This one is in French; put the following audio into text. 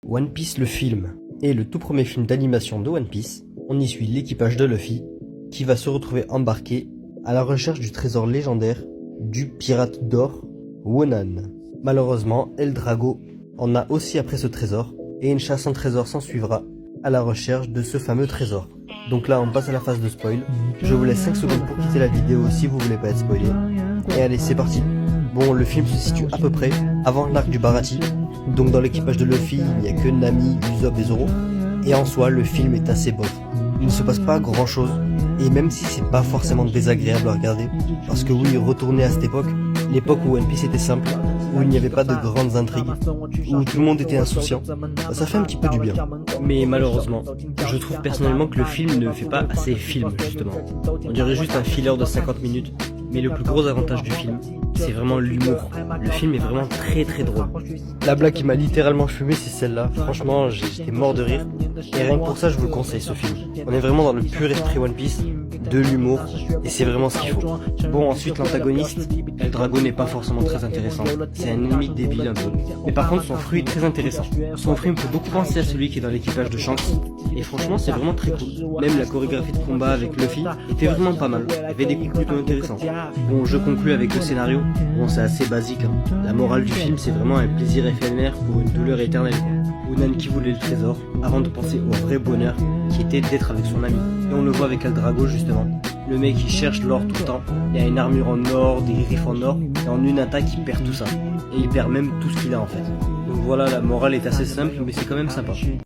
One Piece le film est le tout premier film d'animation de One Piece. On y suit l'équipage de Luffy qui va se retrouver embarqué à la recherche du trésor légendaire du pirate d'or Wonan. Malheureusement, El Drago en a aussi après ce trésor et une chasse en trésor s'en suivra à la recherche de ce fameux trésor. Donc là on passe à la phase de spoil. Je vous laisse 5 secondes pour quitter la vidéo si vous voulez pas être spoilé. Et allez, c'est parti. Bon, le film se situe à peu près avant l'arc du Baratie. Donc dans l'équipage de Luffy, il n'y a que Nami, Usopp et Zoro. Et en soi, le film est assez bof. Il ne se passe pas grand chose. Et même si c'est pas forcément désagréable à regarder, parce que oui, retourner à cette époque, l'époque où One Piece était simple, où il n'y avait pas de grandes intrigues, où tout le monde était insouciant, ça fait un petit peu du bien. Mais malheureusement, je trouve personnellement que le film ne fait pas assez film justement. On dirait juste un filler de 50 minutes. Mais le plus gros avantage du film, c'est vraiment l'humour. Le film est vraiment très très drôle. La blague qui m'a littéralement fumé, c'est celle-là. Franchement, j'étais mort de rire. Et rien que pour ça, je vous le conseille ce film. On est vraiment dans le pur esprit One Piece, de l'humour, et c'est vraiment ce qu'il faut. Bon, ensuite l'antagoniste, El Drago n'est pas forcément très intéressant. C'est un ennemi débile un peu. Mais par contre, son fruit est très intéressant. Son fruit me fait beaucoup penser à celui qui est dans l'équipage de Shanks. Et franchement, c'est vraiment très cool. Même la chorégraphie de combat avec Luffy était vraiment pas mal. Il y avait des coups plutôt intéressants. Bon, je conclue avec le scénario. Bon, c'est assez basique, hein. La morale du film, c'est vraiment un plaisir éphémère pour une douleur éternelle. Wonan qui voulait le trésor, avant de penser au vrai bonheur, qui était d'être avec son ami. Et on le voit avec El Drago justement. Le mec qui cherche l'or tout le temps. Il a une armure en or, des griffes en or, et en une attaque il perd tout ça. Et il perd même tout ce qu'il a en fait. Donc voilà, la morale est assez simple, mais c'est quand même sympa.